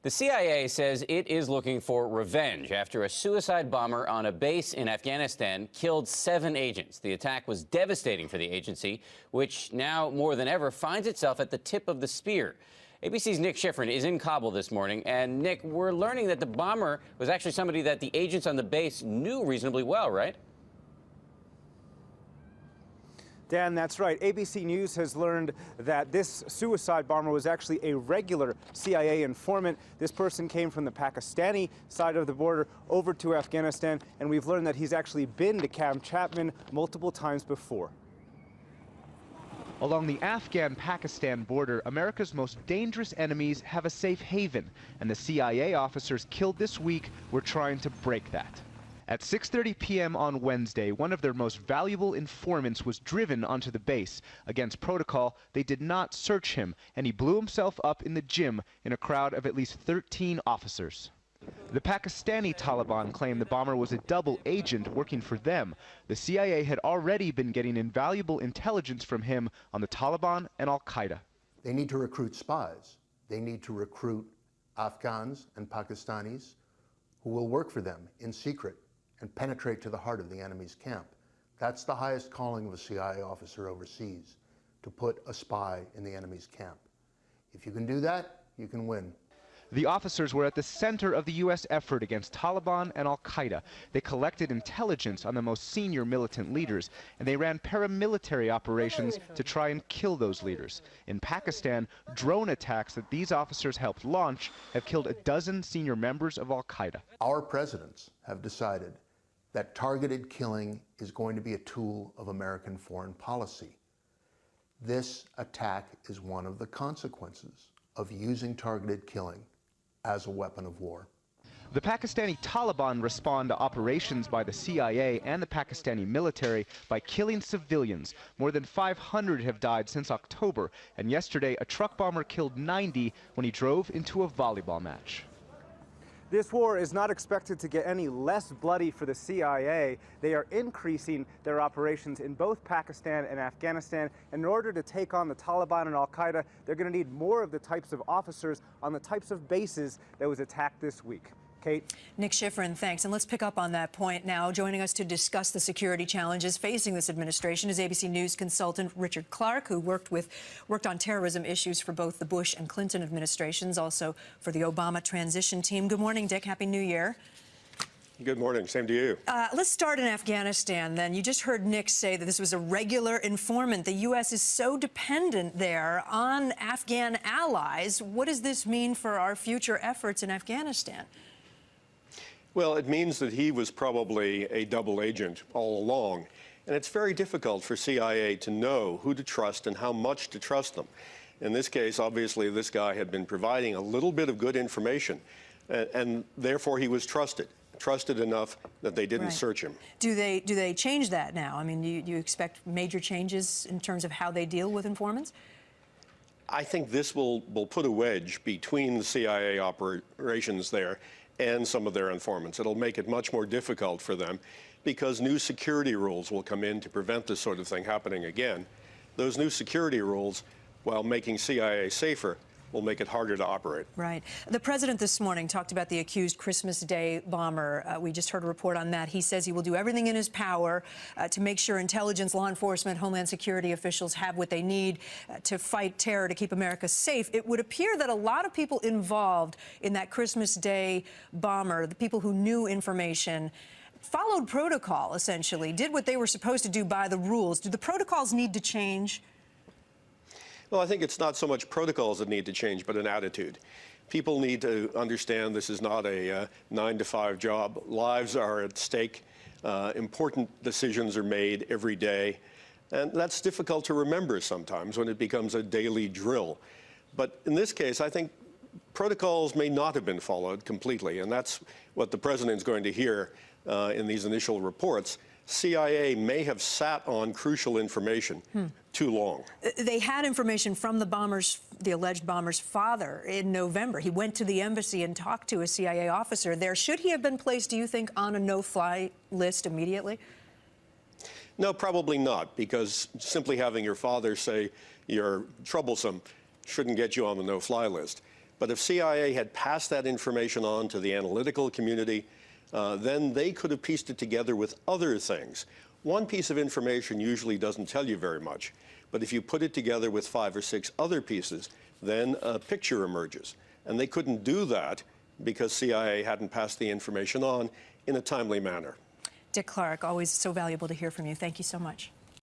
The CIA says it is looking for revenge after a suicide bomber on a base in Afghanistan killed 7 agents. The attack was devastating for the agency, which now more than ever finds itself at the tip of the spear. ABC's Nick Schifrin is in Kabul this morning. And Nick, we're learning that the bomber was actually somebody that the agents on the base knew reasonably well, right? Dan, that's right. ABC News has learned that this suicide bomber was actually a regular CIA informant. This person came from the Pakistani side of the border over to Afghanistan, and we've learned that he's actually been to Camp Chapman multiple times before. Along the Afghan-Pakistan border, America's most dangerous enemies have a safe haven, and the CIA officers killed this week were trying to break that. At 6:30 p.m. on Wednesday, one of their most valuable informants was driven onto the base. Against protocol, they did not search him, and he blew himself up in the gym in a crowd of at least 13 officers. The Pakistani Taliban claimed the bomber was a double agent working for them. The CIA had already been getting invaluable intelligence from him on the Taliban and Al-Qaeda. They need to recruit spies. They need to recruit Afghans and Pakistanis who will work for them in secret and penetrate to the heart of the enemy's camp. That's the highest calling of a CIA officer overseas, to put a spy in the enemy's camp. If you can do that, you can win. The officers were at the center of the U.S. effort against Taliban and Al-Qaeda. They collected intelligence on the most senior militant leaders, and they ran paramilitary operations to try and kill those leaders. In Pakistan, drone attacks that these officers helped launch have killed a dozen senior members of Al-Qaeda. Our presidents have decided that targeted killing is going to be a tool of American foreign policy. This attack is one of the consequences of using targeted killing as a weapon of war. The Pakistani Taliban respond to operations by the CIA and the Pakistani military by killing civilians. More than 500 have died since October, and yesterday a truck bomber killed 90 when he drove into a volleyball match. This war is not expected to get any less bloody for the CIA. They are increasing their operations in both Pakistan and Afghanistan. In order to take on the Taliban and Al-Qaeda, they're going to need more of the types of officers on the types of bases that was attacked this week. Kate? Nick Schifrin, thanks. And let's pick up on that point now. Joining us to discuss the security challenges facing this administration is ABC News consultant Richard Clark, who worked on terrorism issues for both the Bush and Clinton administrations, also for the Obama transition team. Good morning, Dick. Happy New Year. Good morning. Same to you. Let's start in Afghanistan, then. You just heard Nick say that this was a regular informant. The U.S. is so dependent there on Afghan allies. What does this mean for our future efforts in Afghanistan? Well, it means that he was probably a double agent all along. And it's very difficult for CIA to know who to trust and how much to trust them. In this case, obviously, this guy had been providing a little bit of good information, and therefore he was trusted enough that they didn't search him. Do they change that now? I mean, do you expect major changes in terms of how they deal with informants? I think this will put a wedge between the CIA operations there and some of their informants. It'll make it much more difficult for them because new security rules will come in to prevent this sort of thing happening again. Those new security rules, while making CIA safer, will make it harder to operate. Right. The president this morning talked about the accused Christmas Day bomber. We just heard a report on that. He says he will do everything in his power to make sure intelligence, law enforcement, Homeland Security officials have what they need to fight terror, to keep America safe. It would appear that a lot of people involved in that Christmas Day bomber, the people who knew information, followed protocol, essentially, did what they were supposed to do by the rules. Do the protocols need to change? Well, I think it's not so much protocols that need to change, but an attitude. People need to understand this is not a 9-to-5 job. Lives are at stake. Important decisions are made every day. And that's difficult to remember sometimes when it becomes a daily drill. But in this case, I think protocols may not have been followed completely. And that's what the president's going to hear in these initial reports. CIA may have sat on crucial information too long. They had information from the alleged bomber's father in November. He went to the embassy and talked to a CIA officer there. Should he have been placed, do you think, on a no-fly list immediately? No, probably not, because simply having your father say you're troublesome shouldn't get you on the no-fly list. But if CIA had passed that information on to the analytical community, then they could have pieced it together with other things. One piece of information usually doesn't tell you very much, but if you put it together with 5 or 6 other pieces, then a picture emerges. And they couldn't do that because CIA hadn't passed the information on in a timely manner. Dick Clark, always so valuable to hear from you. Thank you so much.